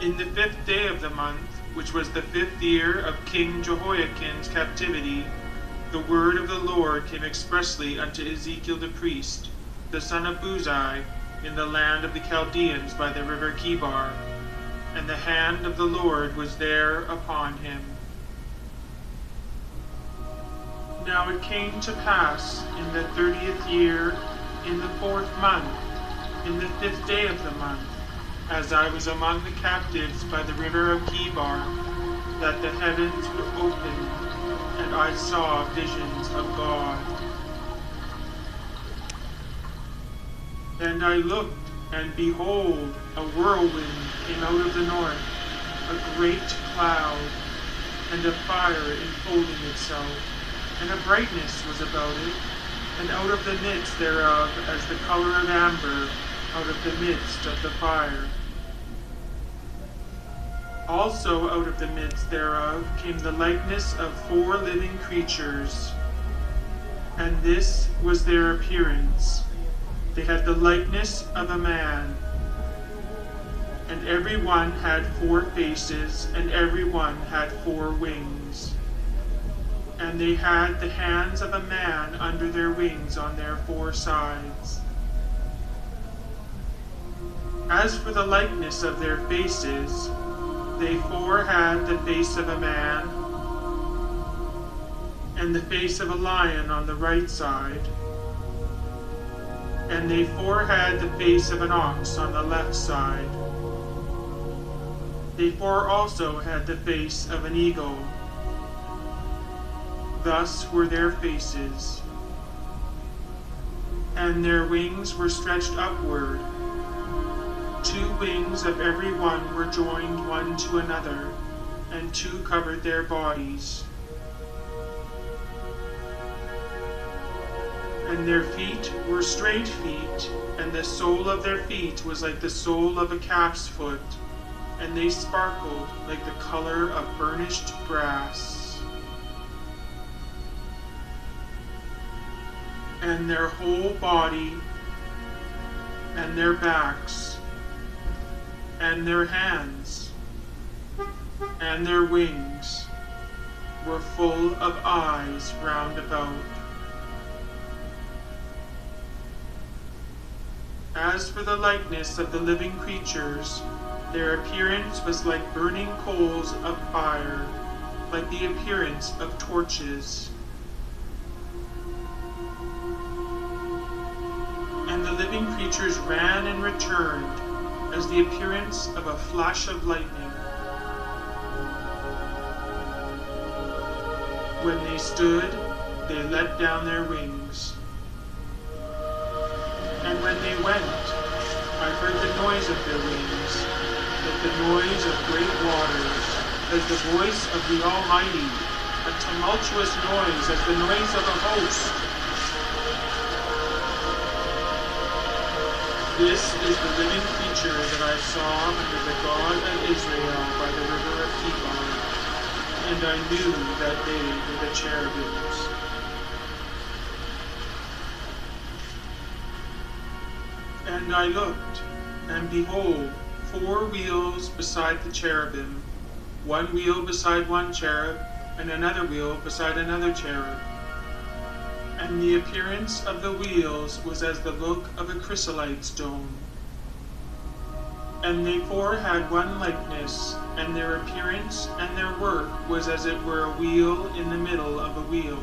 In the 5th day of the month, which was the 5th year of King Jehoiakim's captivity, the word of the Lord came expressly unto Ezekiel the priest, the son of Buzi, in the land of the Chaldeans by the river Chebar, and the hand of the Lord was there upon him. Now it came to pass in the 30th year, in the 4th month, in the 5th day of the month, as I was among the captives by the river of Chebar, that the heavens were opened, and I saw visions of God. And I looked, and behold, a whirlwind came out of the north, a great cloud, and a fire enfolding itself, and a brightness was about it, and out of the midst thereof as the color of amber, out of the midst of the fire. Also out of the midst thereof came the likeness of 4 living creatures, and this was their appearance. They had the likeness of a man, and every one had 4 faces, and every one had 4 wings. And they had the hands of a man under their wings on their 4 sides. As for the likeness of their faces, they 4 had the face of a man, and the face of a lion on the right side, and they 4 had the face of an ox on the left side. They 4 also had the face of an eagle. Thus were their faces, and their wings were stretched upward. 2 wings of every one were joined one to another, and 2 covered their bodies. And their feet were straight feet, and the sole of their feet was like the sole of a calf's foot, and they sparkled like the color of burnished brass. And their whole body, and their backs, and their hands, and their wings were full of eyes round about. As for the likeness of the living creatures, their appearance was like burning coals of fire, like the appearance of torches. And the living creatures ran and returned, as the appearance of a flash of lightning. When they stood, they let down their wings. And when they went, I heard the noise of their wings, like the noise of great waters, as the voice of the Almighty, a tumultuous noise as the noise of a host. This is the living creature that I saw under the God of Israel by the river of Chebar, and I knew that they were the cherubims. And I looked, and behold, 4 wheels beside the cherubim, 1 wheel beside one cherub, and another wheel beside another cherub. And the appearance of the wheels was as the look of a chrysolite stone. And they 4 had one likeness, and their appearance and their work was as it were a wheel in the middle of a wheel.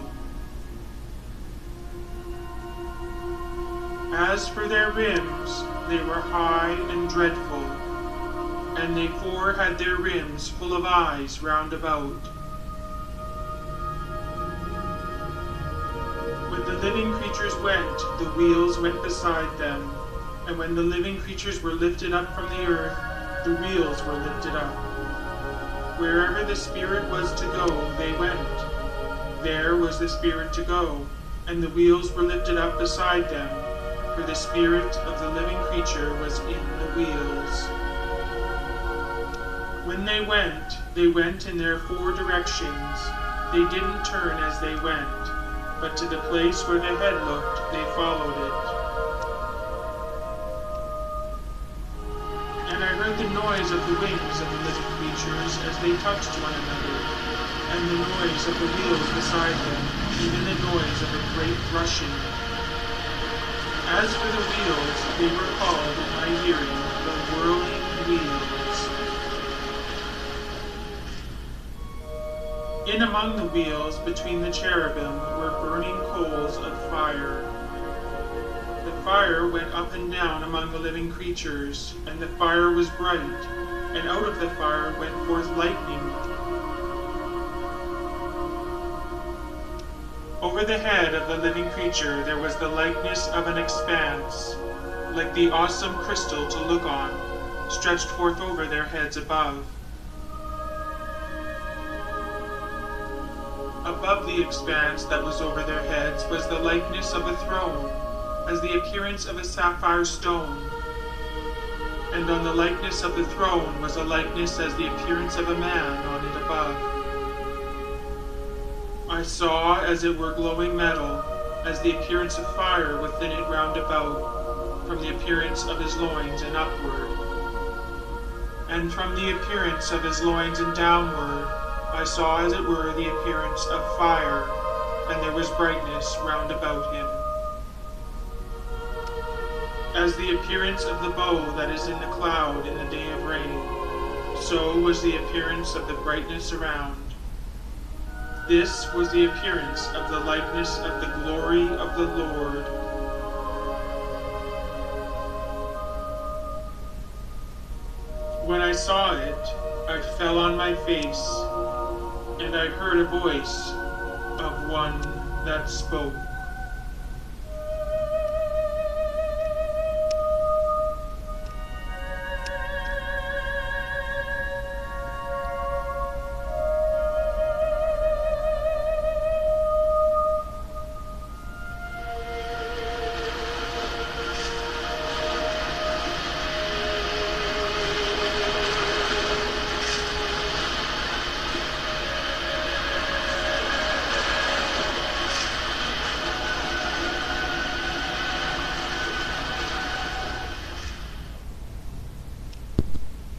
As for their rims, they were high and dreadful, and they 4 had their rims full of eyes round about. When the living creatures went, the wheels went beside them, and when the living creatures were lifted up from the earth, the wheels were lifted up. Wherever the Spirit was to go, they went. There was the Spirit to go, and the wheels were lifted up beside them, for the spirit of the living creature was in the wheels. When they went in their 4 directions. They didn't turn as they went, but to the place where the head looked, they followed it. And I heard the noise of the wings of the living creatures as they touched one another, and the noise of the wheels beside them, even the noise of a great rushing. As for the wheels, they were called in my hearing the whirling wheels. In among the wheels, between the cherubim, were burning coals of fire. The fire went up and down among the living creatures, and the fire was bright, and out of the fire went forth lightning. Over the head of the living creature there was the likeness of an expanse, like the awesome crystal to look on, stretched forth over their heads above. Above the expanse that was over their heads was the likeness of a throne, as the appearance of a sapphire stone. And on the likeness of the throne was a likeness as the appearance of a man on it above. I saw, as it were glowing metal, as the appearance of fire within it round about, from the appearance of his loins and upward. And from the appearance of his loins and downward, I saw as it were the appearance of fire, and there was brightness round about him. As the appearance of the bow that is in the cloud in the day of rain, so was the appearance of the brightness around. This was the appearance of the likeness of the glory of the Lord. When I saw it, I fell on my face, and I heard a voice of one that spoke.